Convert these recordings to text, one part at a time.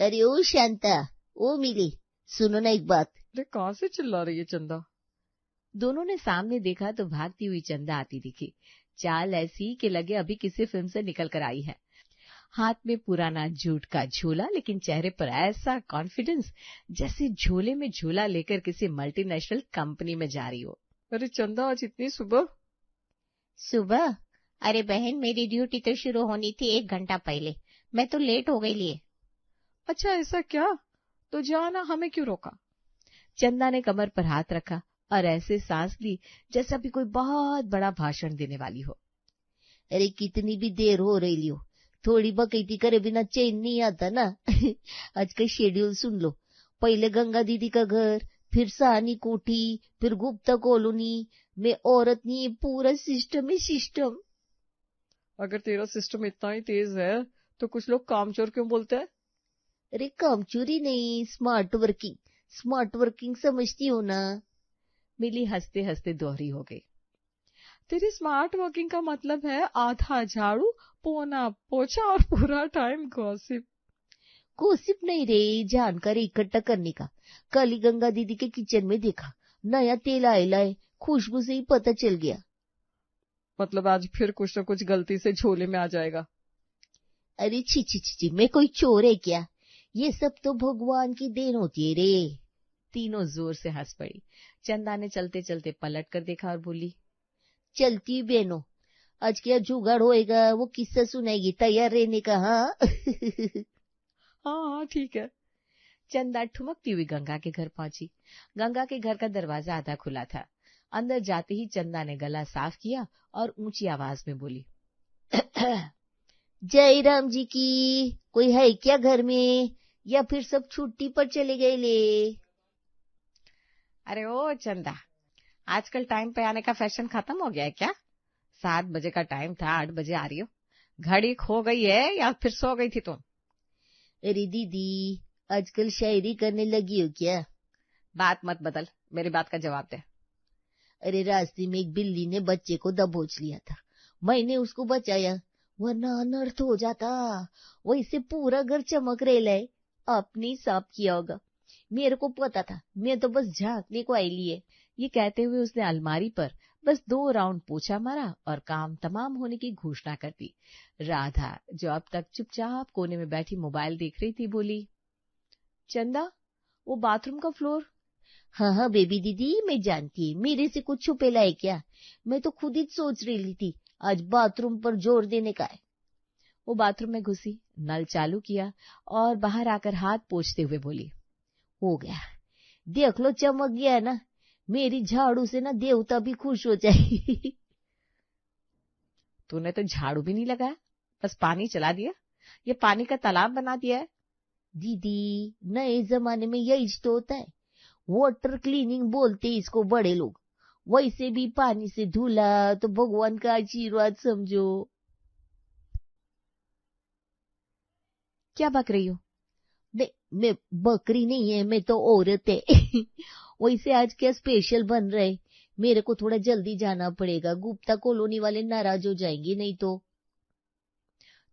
अरे ओ शांता, ओ मिली, सुनो ना एक बात। अरे कहाँ से चिल्ला रही है चंदा? दोनों ने सामने देखा तो भागती हुई चंदा आती दिखी। चाल ऐसी कि लगे अभी किसी फिल्म से निकल कर आई है। हाथ में पुराना जूट का झोला, लेकिन चेहरे पर ऐसा कॉन्फिडेंस जैसे झोले में झोला लेकर किसी मल्टीनेशनल कंपनी में जा रही हो। अरे चंदा, आज इतनी सुबह? सुबह? अरे बहन, मेरी ड्यूटी तो शुरू होनी थी 1 घंटा पहले, मैं तो लेट हो गई लिए। अच्छा ऐसा क्या? तो जाना, हमें क्यों रोका? चंदा ने कमर पर हाथ रखा और ऐसे सांस ली जैसे अभी कोई बहुत बड़ा भाषण देने वाली हो। अरे कितनी भी देर हो रही लियो, थोड़ी बकैती करे बिना चैन नहीं आता ना। आज का शेड्यूल सुन लो। पहले गंगा दीदी का घर, फिर सहानी कोठी, फिर गुप्ता कॉलोनी में औरत नहीं, पूरा सिस्टम ही सिस्टम। अगर तेरा सिस्टम इतना ही तेज है तो कुछ लोग कामचोर क्यों बोलते हैं? अरे कामचोरी नहीं, स्मार्ट वर्किंग। स्मार्ट वर्किंग समझती हो ना? मिली हंसते हंसते दोहरी हो गई। तेरी स्मार्ट वर्किंग का मतलब है आधा झाड़ू, पौना पोछा और पूरा टाइम गॉसिप। गोसिप नहीं रे, जानकारी इकट्ठा करने का। कल ही गंगा दीदी के किचन में देखा, नया तेल आयला है, खुशबू से ही पता चल गया। मतलब आज फिर कुछ न कुछ गलती से झोले में आ जाएगा। अरे छी छी छी छी, मैं कोई चोर है क्या? ये सब तो भगवान की देन होती है रे। तीनों जोर से हंस पड़ी। चंदा ने चलते चलते पलट कर देखा और बोली, चलती बहनों, आज क्या जुगाड़ होएगा वो किस्सा सुनाएगी, तैयार रहने का। हाँ। हाँ हाँ ठीक है। चंदा ठुमकती हुई गंगा के घर पहुंची। गंगा के घर का दरवाजा आधा खुला था। अंदर जाते ही चंदा ने गला साफ किया और ऊंची आवाज में बोली, जय राम जी की। कोई है क्या घर में, या फिर सब छुट्टी पर चले गए ले? अरे ओ चंदा, आजकल टाइम पे आने का फैशन खत्म हो गया है क्या? 7 बजे का टाइम था, 8 बजे आ रही हो। घड़ी खो गई है या फिर सो गई थी तुम? अरे दीदी, आजकल शायरी करने लगी हो क्या? बात मत बदल, मेरी बात का जवाब दे। अरे रास्ते में एक बिल्ली ने बच्चे को दबोच लिया था, मैंने उसको बचाया, वरना अनर्थ हो जाता। वैसे पूरा घर चमक रेला है, आपने साफ किया होगा। मेरे को पता था, मैं तो बस झांकने को आई लिए। ये कहते हुए उसने अलमारी पर बस 2 राउंड पोछा मारा और काम तमाम होने की घोषणा कर दी। राधा, जो अब तक चुपचाप कोने में बैठी मोबाइल देख रही थी, बोली, चंदा, वो बाथरूम का फ्लोर। हाँ हाँ बेबी दीदी, मैं जानती है, मेरे से कुछ छुपेला है क्या? मैं तो खुद ही सोच रही थी आज बाथरूम पर जोर देने का है। वो बाथरूम में घुसी, नल चालू किया और बाहर आकर हाथ पोंछते हुए बोली, हो गया, देख लो चमक गया ना। मेरी झाड़ू से ना देवता भी खुश हो जाए। तूने तो झाड़ू भी नहीं लगाया, बस पानी चला दिया। ये पानी का तालाब बना दिया है। दीदी, नए जमाने में यही तो होता है, वाटर क्लीनिंग बोलते इसको बड़े लोग। वैसे भी पानी से धुला तो भगवान का आशीर्वाद समझो। क्या बक रही हो? नहीं, मैं बकरी नहीं है, मैं तो औरत है। वैसे आज क्या स्पेशल बन रहे? मेरे को थोड़ा जल्दी जाना पड़ेगा, गुप्ता कॉलोनी वाले नाराज हो जाएंगे नहीं तो।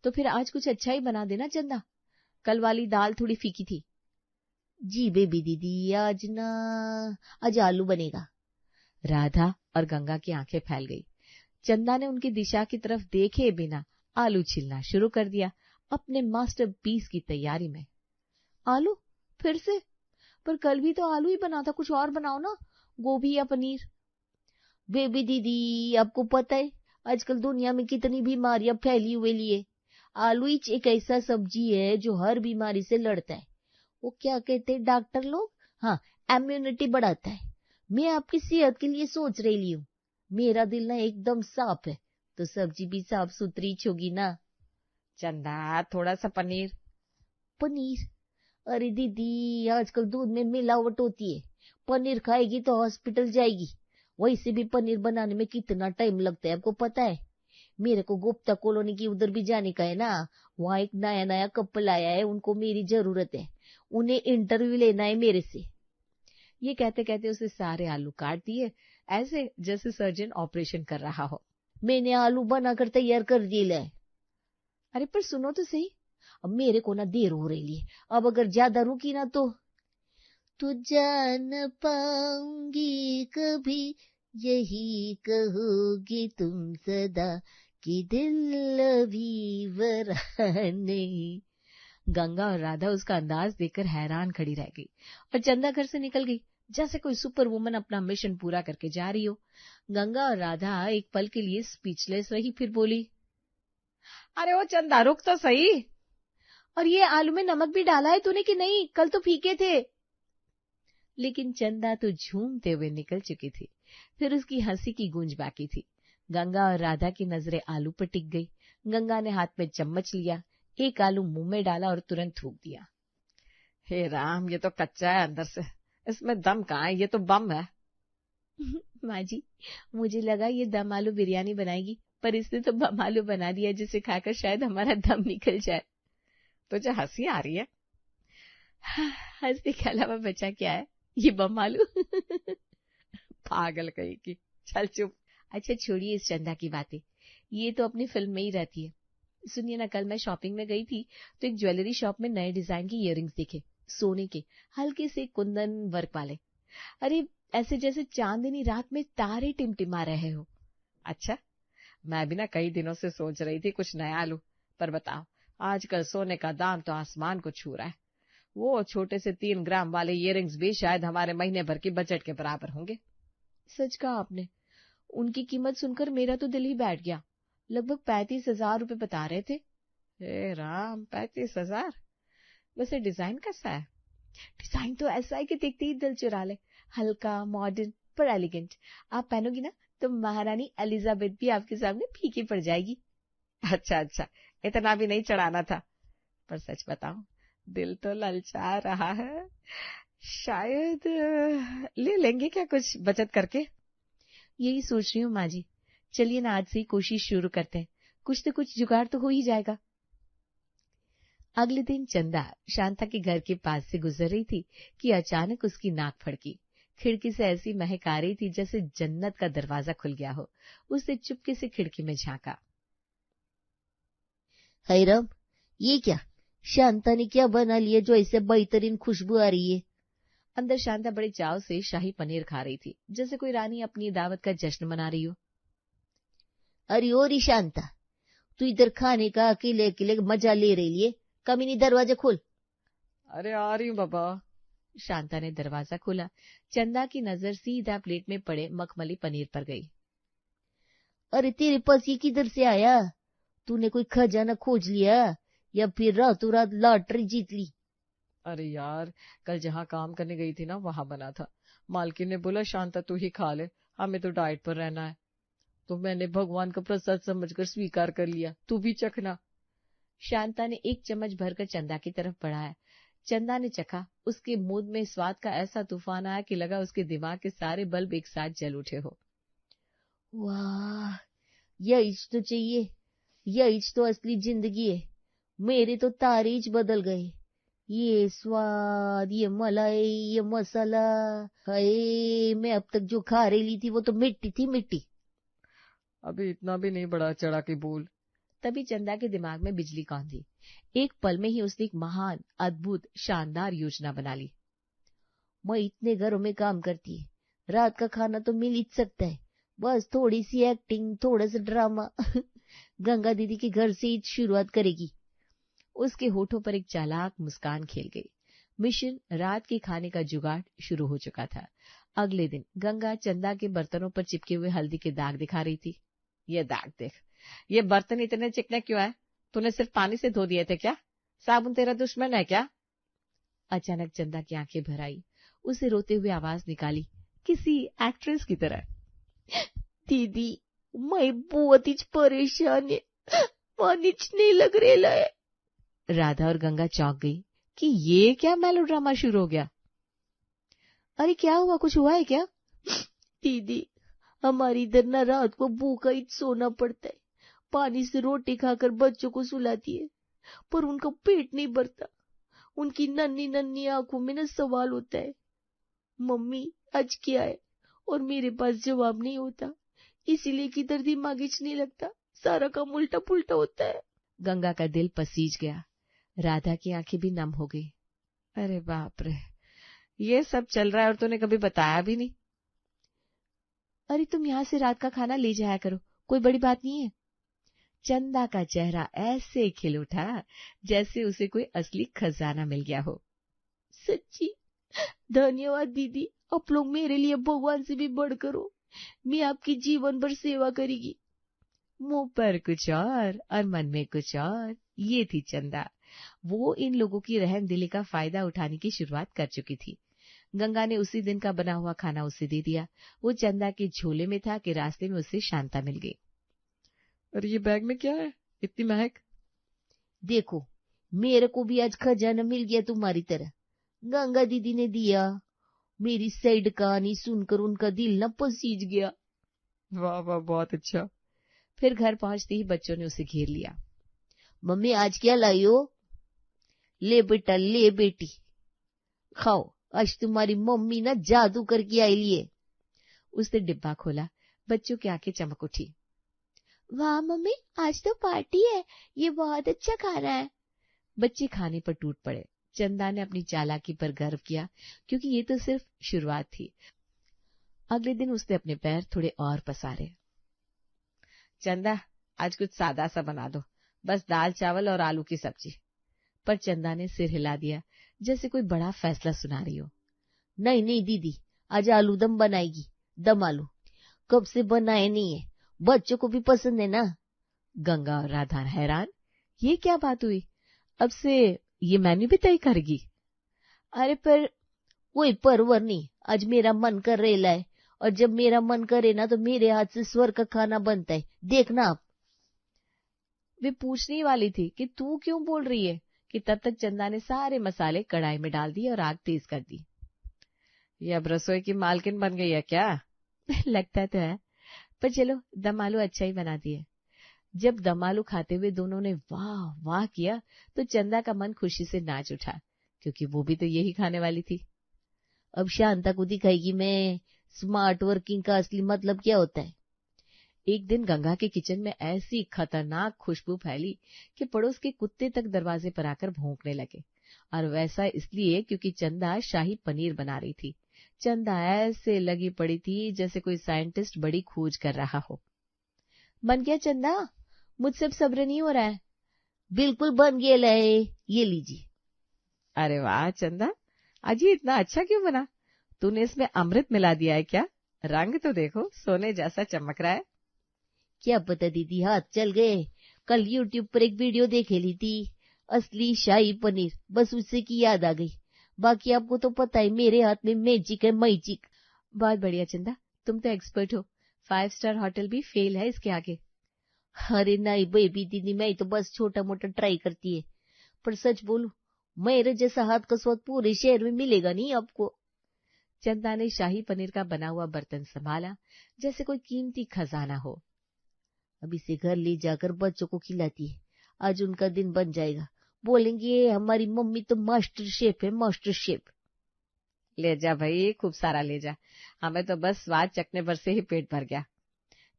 तो फिर आज कुछ अच्छा ही बना देना चंदा, कल वाली दाल थोड़ी फीकी थी। जी बेबी दीदी, आज आलू बनेगा। राधा और गंगा की आंखें फैल गई। चंदा ने उनकी दिशा की तरफ देखे बिना आलू छीलना शुरू कर दिया, अपने मास्टरपीस की तैयारी में। आलू फिर से? पर कल भी तो आलू ही बना था, कुछ और बनाओ ना, गोभी या पनीर। बेबी दीदी, आपको पता है आजकल दुनिया में कितनी बीमारियां फैली हुई लिए। आलू ही एक ऐसा सब्जी है जो हर बीमारी से लड़ता है। वो क्या कहते हैं डॉक्टर लोग? हाँ, इम्यूनिटी बढ़ाता है। मैं आपकी सेहत के लिए सोच रही हूँ। मेरा दिल ना एकदम साफ है, तो सब्जी भी साफ सुथरी होगी ना। चंदा, थोड़ा सा पनीर। पनीर? अरे दीदी, आजकल दूध में मिलावट होती है, पनीर खाएगी तो हॉस्पिटल जाएगी। वैसे भी पनीर बनाने में कितना टाइम लगता है आपको पता है? मेरे को गुप्ता कॉलोनी की उधर भी जाने का है ना, वहाँ एक नया नया कपल आया है, उनको मेरी जरूरत है, उन्हें इंटरव्यू लेना है मेरे से। ये कहते कहते उसे सारे आलू काट दिए, ऐसे जैसे सर्जन ऑपरेशन कर रहा हो। मैंने आलू बनाकर तैयार कर दिए है। अरे पर सुनो तो सही, अब मेरे को ना देर हो रही है, अब अगर ज्यादा रुकी ना तो जान पाऊंगी कभी, यही कहोगे तुम सदा कि दिल अभी वरा नहीं। गंगा और राधा उसका अंदाज देखकर हैरान खड़ी रह गई और चंदा घर से निकल गई जैसे कोई सुपर वुमन अपना मिशन पूरा करके जा रही हो। गंगा और राधा एक पल के लिए स्पीचलेस रही, फिर बोली, अरे वो चंदा रुक तो सही, और ये आलू में नमक भी डाला है तूने कि नहीं? कल तो फीके थे। लेकिन चंदा तो झूमते हुए निकल चुकी थी, फिर उसकी हंसी की गूंज बाकी थी। गंगा और राधा की नजरें आलू पर टिक गई। गंगा ने हाथ में चम्मच लिया, एक आलू मुंह में डाला और तुरंत थूक दिया। हे राम, ये तो कच्चा है अंदर से, इसमें दम कहाँ है, ये तो बम है। माँ जी, मुझे लगा ये दम आलू बिरयानी बनाएगी, पर इसने तो बम आलू बना दिया, जिसे खाकर शायद हमारा दम निकल जाए। तुझे हंसी आ रही है? हंसने के अलावा बचा क्या है, ये बम आलू। पागल कहीं की, चल चुप। अच्छा छोड़िए इस चंदा की बातें, ये तो अपनी फिल्म में ही रहती है। सुनिए ना, कल मैं शॉपिंग में गई थी तो एक ज्वेलरी शॉप में नए डिजाइन की इयररिंग्स दिखे, सोने के, हल्के से कुंदन वर्क वाले। अरे ऐसे जैसे चांदनी रात में तारे टिमटिमा रहे हो। अच्छा, मैं भी ना कई दिनों से सोच रही थी कुछ नया लूं, पर बताओ, आजकल सोने का दाम तो आसमान को छू रहा है। वो छोटे से 3 ग्राम वाले इयररिंग्स भी शायद हमारे महीने भर के बजट के बराबर होंगे। सच कहा आपने, उनकी कीमत सुनकर मेरा तो दिल ही बैठ गया। लगभग 35,000 रुपए बता रहे थे। हे राम, 35,000? वैसे डिजाइन कैसा है? डिजाइन तो ऐसा है कि देखते ही दिल चुरा ले, हल्का, मॉडर्न पर एलिगेंट। आप पहनोगी ना तो महारानी एलिजाबेथ भी आपके सामने फीकी पड़ जाएगी। अच्छा अच्छा, इतना भी नहीं चढ़ाना था, पर सच बताओ, दिल तो ललचा रहा है। शायद ले लेंगे क्या कुछ बचत करके? यही सोच रही हूँ माँ जी। चलिए ना आज से ही कोशिश शुरू करते हैं, कुछ न कुछ जुगाड़ तो हो ही जाएगा। अगले दिन चंदा शांता के घर के पास से गुजर रही थी कि अचानक उसकी नाक फड़की। खिड़की से ऐसी महक आ रही थी जैसे जन्नत का दरवाजा खुल गया हो। उसने चुपके से खिड़की में झांका। हैराम, ये क्या? शांता ने क्या बना लिया जो ऐसे बेहतरीन खुशबू आ रही है? अंदर शांता बड़े चाव से शाही पनीर खा रही थी, जैसे कोई रानी अपनी दावत का जश्न मना रही हो। अरे ओ री शांता, तू इधर खाने का अकेले अकेले मजा ले रही है, कमीनी दरवाजा खोल। अरे आ रही हूँ बाबा। शांता ने दरवाजा खोला। चंदा की नजर सीधा प्लेट में पड़े मखमली पनीर पर गई। अरे तेरे पास ये किधर से आया? तूने कोई खजाना खोज लिया या फिर रातों रात लॉटरी जीत ली? अरे यार, कल जहाँ काम करने गई थी ना, वहां बना था। मालकिन ने बोला शांता तू ही खा ले, हमें तो डाइट पर रहना है। तो मैंने भगवान का प्रसाद समझकर स्वीकार कर लिया, तू भी चखना। शांता ने एक चम्मच भरकर चंदा की तरफ बढ़ाया। चंदा ने चखा। उसके मुंह में स्वाद का ऐसा तूफान आया कि लगा उसके दिमाग के सारे बल्ब एक साथ जल उठे हो। वाह, यही तो चाहिए, यही तो असली जिंदगी है। मेरे तो तारीज बदल गए। ये स्वाद, ये मलाई, ये मसाला, हाय, मैं अब तक जो खा रही थी वो तो मिट्टी थी, मिट्टी। अभी इतना भी नहीं बढ़ा चढ़ा के बोल। तभी चंदा के दिमाग में बिजली कौंधी। एक पल में ही उसने एक महान, अद्भुत, शानदार योजना बना ली। मैं इतने घरों में काम करती है, रात का खाना तो मिल ही सकता है, बस थोड़ी सी एक्टिंग, थोड़ा सा ड्रामा। गंगा दीदी के घर से ही शुरुआत करेगी। उसके होठों पर एक चालाक मुस्कान खेल गई। मिशन रात के खाने का जुगाड़ शुरू हो चुका था। अगले दिन गंगा चंदा के बर्तनों पर चिपके हुए हल्दी के दाग दिखा रही थी। ये दाग देख, ये बर्तन इतने चिकने क्यों है? तूने सिर्फ पानी से धो दिए थे क्या? साबुन तेरा दुश्मन है क्या? अचानक चंदा की आंखें भर आई। उसे रोते हुए आवाज निकाली, किसी एक्ट्रेस की तरह। दीदी, मैं बहुत ही परेशान है, पानीच नहीं लग रहा है। राधा और गंगा चौंक गई कि ये क्या मेलोड्रामा शुरू हो गया। अरे क्या हुआ, कुछ हुआ है क्या? दीदी, हमारी इधर ना रात को भूखा ही सोना पड़ता है। पानी से रोटी खाकर बच्चों को सुलाती है, पर उनका पेट नहीं भरता। उनकी नन्ही नन्ही आंखों में ना सवाल होता है, मम्मी आज क्या है? और मेरे पास जवाब नहीं होता, इसीलिए किधर दिमाग नहीं लगता, सारा काम उल्टा पुल्टा होता है। गंगा का दिल पसीज गया। राधा की आंखें भी नम हो गई। अरे बाप रे, ये सब चल रहा है और तूने कभी बताया भी नहीं। अरे तुम यहाँ से रात का खाना ले जाया करो, कोई बड़ी बात नहीं है। चंदा का चेहरा ऐसे खिल उठा जैसे उसे कोई असली खजाना मिल गया हो। सच्ची धन्यवाद दीदी, आप लोग मेरे लिए भगवान से भी बढ़कर हो। मैं आपकी जीवन भर सेवा करेगी। मुंह पर कुछ और मन में कुछ और। ये थी चंदा। वो इन लोगों की रहम दिली का फायदा उठाने की शुरुआत कर चुकी थी। गंगा ने उसी दिन का बना हुआ खाना उसे दे दिया। वो चंदा के झोले में था कि रास्ते में उसे शांता मिल गई। अरे ये बैग में क्या है, इतनी महक? देखो, मेरे को भी आज खजाना मिल गया तुम्हारी तरह। गंगा दीदी ने दिया। मेरी सैड कहानी सुनकर उनका दिल न पसीज गया। वाह वाह, बहुत अच्छा। फिर घर पहुंचते ही बच्चों ने उसे घेर लिया। मम्मी आज क्या लाई हो? ले बेटा, ले बेटी, खाओ, आज तुम्हारी मम्मी ना जादू करके आई लिए। उसने डिब्बा खोला। बच्चों की आंखें चमक उठी। वाह मम्मी, आज तो पार्टी है, ये बहुत अच्छा खाना है। बच्चे खाने पर टूट पड़े। चंदा ने अपनी चालाकी पर गर्व किया, क्योंकि ये तो सिर्फ शुरुआत थी। अगले दिन उसने अपने पैर थोड़े और पसारे। चंदा, आज कुछ सादा सा बना दो, बस दाल चावल और आलू की सब्जी। पर चंदा ने सिर हिला दिया, जैसे कोई बड़ा फैसला सुना रही हो। नहीं नहीं दीदी, आज आलू दम बनाएगी। दम आलू कब से बनाए नहीं है, बच्चों को भी पसंद है ना। गंगा और राधा हैरान। ये क्या बात हुई? अब से ये मेन्यू भी तय करेगी? अरे पर कोई परवर नहीं, आज मेरा मन कर रहा है, और जब मेरा मन करे ना तो मेरे हाथ से स्वर्ग का खाना बनता है, देखना आप। वे पूछने ही वाली थी कि तू क्यों बोल रही है, कि तब तक चंदा ने सारे मसाले कढ़ाई में डाल दिए और आग तेज कर दी। ये अब रसोई की मालकिन बन गई है क्या? लगता तो है, पर चलो दम आलू अच्छा ही बना दिए। जब दम आलू खाते हुए दोनों ने वाह वाह किया तो चंदा का मन खुशी से नाच उठा, क्योंकि वो भी तो यही खाने वाली थी। अब शांता को दिखाएगी मैं स्मार्ट वर्किंग का असली मतलब क्या होता है। एक दिन गंगा के किचन में ऐसी खतरनाक खुशबू फैली कि पड़ोस के कुत्ते तक दरवाजे पर आकर भौंकने लगे, और वैसा इसलिए क्योंकि चंदा शाही पनीर बना रही थी। चंदा ऐसे लगी पड़ी थी जैसे कोई साइंटिस्ट बड़ी खोज कर रहा हो। बन गया चंदा? मुझसे अब सब्र नहीं हो रहा है। बिल्कुल बन गया है, ये लीजिए। अरे वाह चंदा, आज ये इतना अच्छा क्यों बना? तूने इसमें अमृत मिला दिया है क्या? रंग तो देखो, सोने जैसा चमक रहा है। क्या पता दीदी, हाथ चल गए। कल यूट्यूब पर एक वीडियो देखे ली थी, असली शाही पनीर, बस उससे की याद आ गई। बाकी आपको तो पता है मेरे हाथ में मैजिक है, मैजिक। बहुत बढ़िया चंदा, तुम तो एक्सपर्ट हो। 5 स्टार होटल भी फेल है इसके आगे। अरे नहीं बेबी दीदी, मैं तो बस छोटा मोटा ट्राई करती है। पर सच बोलूं, मेरे जैसा हाथ का स्वाद पूरे शहर में मिलेगा नहीं आपको। चंदा ने शाही पनीर का बना हुआ बर्तन संभाला जैसे कोई कीमती खजाना हो। अब इसे घर ले जाकर बच्चों को खिलाती है, आज उनका दिन बन जाएगा। बोलेंगे हमारी मम्मी तो मास्टर शेफ है, मास्टर शेफ। ले जा भाई, खूब सारा ले जा, हमें तो बस स्वाद चखने भर से ही पेट भर गया।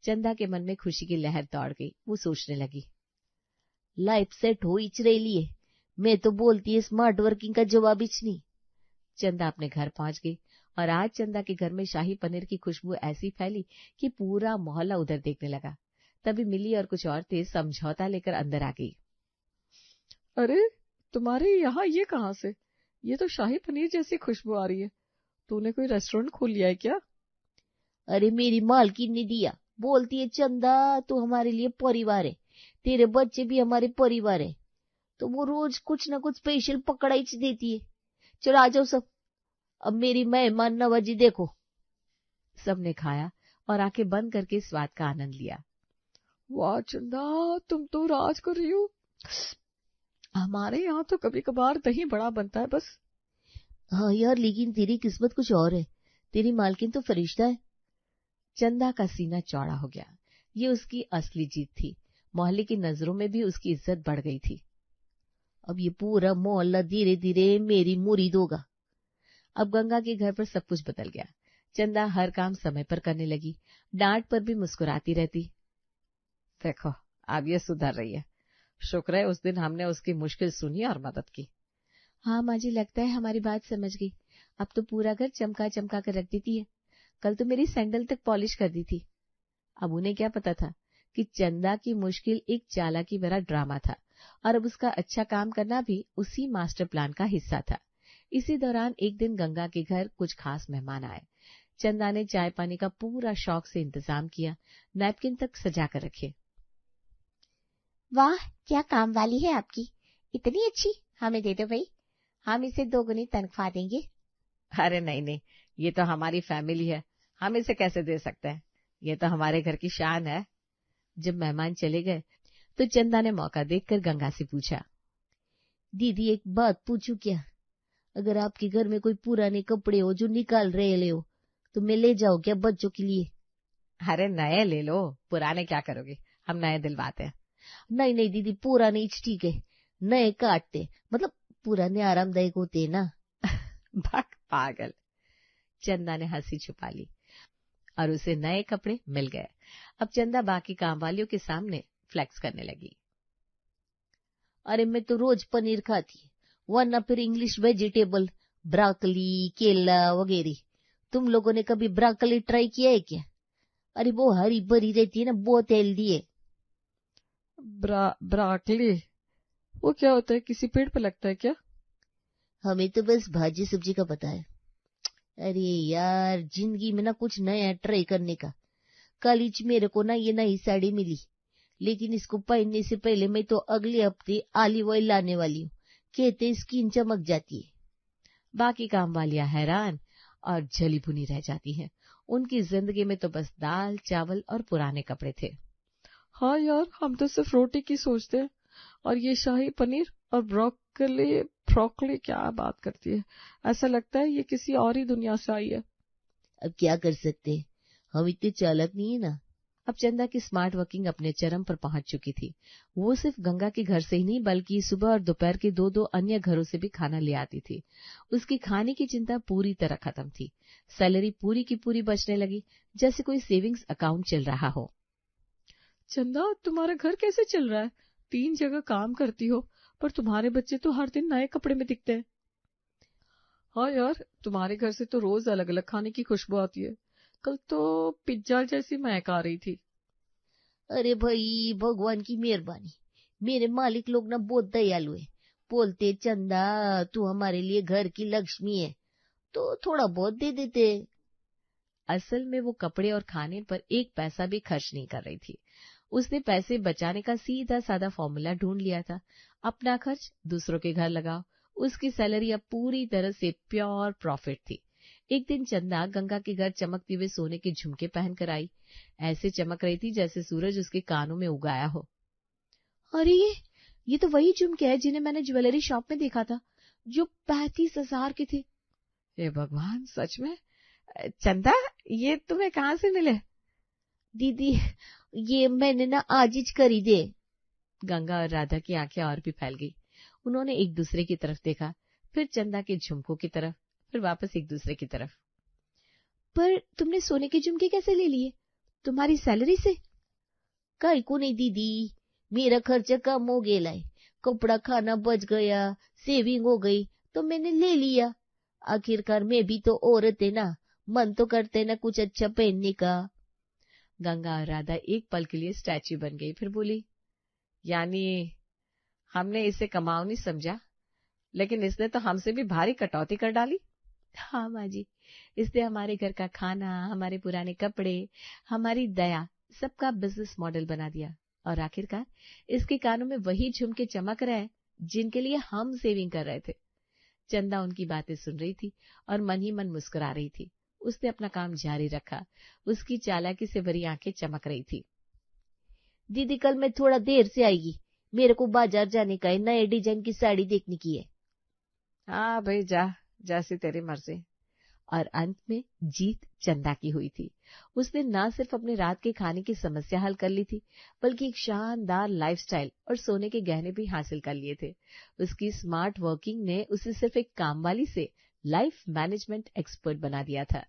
चंदा के मन में खुशी की लहर दौड़ गई। वो सोचने लगी, लाइफ सेट हो इच रही है, मैं तो बोलती है स्मार्ट वर्किंग का जवाब इच नहीं। चंदा अपने घर पहुंच गई, और आज चंदा के घर में शाही पनीर की खुशबू ऐसी फैली कि पूरा मोहल्ला उधर देखने लगा। तभी मिली और कुछ औरतें समझौता लेकर अंदर आ गई। अरे तुम्हारे यहाँ ये कहाँ से? ये तो शाही पनीर जैसी खुशबू आ रही है। तूने कोई रेस्टोरेंट खोल लिया है क्या? अरे मेरी मालकिन ने दिया, बोलती है चंदा तू हमारे लिए परिवार है, तेरे बच्चे भी हमारे परिवार है, तो वो रोज कुछ ना कुछ स्पेशल पकड़ाई देती है। चलो आ जाओ सब, अब मेरी मेहमान नवाजी देखो। सबने खाया और आंखें बंद करके स्वाद का आनंद लिया। वाह चंदा, तुम तो राज कर रही हो। हमारे यहाँ तो कभी कभार दही बड़ा बनता है बस। हाँ यार, लेकिन तेरी किस्मत कुछ और है, तेरी मालकिन तो फरिश्ता है। चंदा का सीना चौड़ा हो गया। ये उसकी असली जीत थी। मोहल्ले की नजरों में भी उसकी इज्जत बढ़ गई थी। अब ये पूरा मोहल्ला धीरे धीरे मेरी मुरीद होगा। अब गंगा के घर पर सब कुछ बदल गया। चंदा हर काम समय पर करने लगी, डांट पर भी मुस्कुराती रहती। देखो अब ये सुधर रही है, शुक्र है उस दिन हमने उसकी मुश्किल सुनी और मदद की। हाँ माँ जी, लगता है हमारी बात समझ गई। अब तो पूरा घर चमका चमका कर रख देती है। कल तो मेरी सैंडल तक पॉलिश कर दी थी। अब उन्हें क्या पता था कि चंदा की मुश्किल एक चालाकी भरा ड्रामा था और अब उसका अच्छा काम करना भी उसी मास्टर प्लान का हिस्सा था। इसी दौरान एक दिन गंगा के घर कुछ खास मेहमान आए। चंदा ने चाय पानी का पूरा शौक से इंतजाम किया, नैपकिन तक सजा कर रखे। वाह, क्या काम वाली है आपकी, इतनी अच्छी। हमें दे दो भाई, हम इसे 2 गुनी तनख्वाह देंगे। अरे नहीं नहीं, ये तो हमारी फैमिली है, हम इसे कैसे दे सकते हैं, ये तो हमारे घर की शान है। जब मेहमान चले गए तो चंदा ने मौका देखकर गंगा से पूछा, दीदी एक बात पूछूं क्या? अगर आपके घर में कोई पुराने कपड़े हो जो निकाल रहे हो तो मैं ले जाओ क्या बच्चों के लिए? अरे नए ले लो, पुराने क्या करोगे, हम नए दिलवाते हैं। नहीं नहीं दीदी, पुराने ही ठीक है, नए काटते, मतलब पुराने आरामदायक होते हैं ना। भाग पागल। चंदा ने हंसी छुपा ली और उसे नए कपड़े मिल गए। अब चंदा बाकी काम वालियों के सामने फ्लेक्स करने लगी। अरे मैं तो रोज पनीर खाती, वरना फिर इंग्लिश वेजिटेबल, ब्रोकली, केला वगैरह। तुम लोगों ने कभी ब्रोकली ट्राई किया है क्या? अरे वो हरी भरी रहती है ना, बहुत हेल्दी है। ब्रोकली वो क्या होता है, किसी पेड़ पे लगता है क्या? हमें तो बस भाजी सब्जी का पता है। अरे यार, जिंदगी में ना कुछ नया ट्राई करने का। कल मेरे को ना ये नई साड़ी मिली, लेकिन इसको पहनने से पहले मैं तो अगले हफ्ते ऑलिव ऑयल लाने वाली हूँ। कहते स्किन चमक जाती है। बाकी काम वालियां हैरान और जली भुनी रह जाती हैं। उनकी जिंदगी में तो बस दाल चावल और पुराने कपड़े थे। हाँ यार, हम तो सिर्फ रोटी की सोचते हैं, और ये शाही पनीर और ब्रोकली क्या बात करती है, ऐसा लगता है ये किसी और ही दुनिया से आई है। अब क्या कर सकते हैं, हम इतने चालाक नहीं है ना। अब चंदा की स्मार्ट वर्किंग अपने चरम पर पहुंच चुकी थी। वो सिर्फ गंगा के घर से ही नहीं बल्कि सुबह और दोपहर के 2-2 अन्य घरों से भी खाना ले आती थी। उसकी खाने की चिंता पूरी तरह खत्म थी। सैलरी पूरी की पूरी बचने लगी, जैसे कोई सेविंग्स अकाउंट चल रहा हो। चंदा, तुम्हारा घर कैसे चल रहा है? 3 जगह काम करती हो, पर तुम्हारे बच्चे तो हर दिन नए कपड़े में दिखते हैं। हाँ यार, तुम्हारे घर से तो रोज अलग अलग खाने की खुशबू आती है। कल तो पिज्जा जैसी महक आ रही थी। अरे भाई, भगवान की मेहरबानी, मेरे मालिक लोग ना बहुत दयालु है। बोलते चंदा तू हमारे लिए घर की लक्ष्मी है, तो थोड़ा बहुत दे देते। असल में वो कपड़े और खाने पर एक पैसा भी खर्च नहीं कर रही थी। उसने पैसे बचाने का सीधा साधा फॉर्मूला ढूंढ लिया था। अपना खर्च दूसरों के घर लगाओ। उसकी सैलरी अब पूरी तरह से प्योर प्रॉफिट थी। एक दिन चंदा गंगा के घर चमकते हुए सोने के झुमके पहनकर आई। ऐसे चमक रही थी जैसे सूरज उसके कानों में उगाया हो। अरे ये तो वही झुमके हैं जिन्हें मैंने ज्वेलरी शॉप में देखा था, जो 35,000 के थे। हे भगवान, सच में? चंदा, ये तुम्हें कहाँ से मिले? दीदी, ये मैंने ना आज ही खरीदे। गंगा और राधा की आंखें और भी फैल गई। उन्होंने एक दूसरे की तरफ देखा, फिर चंदा के झुमकों की तरफ, फिर वापस एक दूसरे की तरफ। पर तुमने सोने के झुमके कैसे ले लिए? तुम्हारी सैलरी से? काई को नहीं दीदी, मेरा खर्चा कम हो गया है, कपड़ा खाना बच गया, सेविंग हो गई, तो मैंने ले लिया। आखिरकार मैं भी तो औरत है ना, मन तो करते ना कुछ अच्छा पहनने का। गंगा और राधा एक पल के लिए स्टैच्यू बन गई, फिर बोली, यानी हमने इसे कमाऊ नहीं समझा, लेकिन इसने तो हमसे भी भारी कटौती कर डाली। हाँ माँ जी, इसने हमारे घर का खाना, हमारे पुराने कपड़े, हमारी दया, सबका बिजनेस मॉडल बना दिया। और आखिरकार इसके कानों में वही झुमके चमक रहे हैं जिनके लिए हम सेविंग कर रहे थे। चंदा उनकी बातें सुन रही थी और मन ही मन मुस्कुरा रही थी। उसने अपना काम जारी रखा। उसकी चालाकी से भरी आंखें चमक रही थी। दीदी, कल मैं थोड़ा देर से आएगी, मेरे को बाजार जाने का है, नए डिजाइन की साड़ी देखने की है। हाँ भाई, जा, जैसी तेरी मर्जी। और अंत में जीत चंदा की हुई थी। उसने न सिर्फ अपने रात के खाने की समस्या हल कर ली थी, बल्कि एक शानदार लाइफस्टाइल और सोने के गहने भी हासिल कर लिए थे। उसकी स्मार्ट वर्किंग ने उसे सिर्फ एक कामवाली से लाइफ मैनेजमेंट एक्सपर्ट बना दिया था।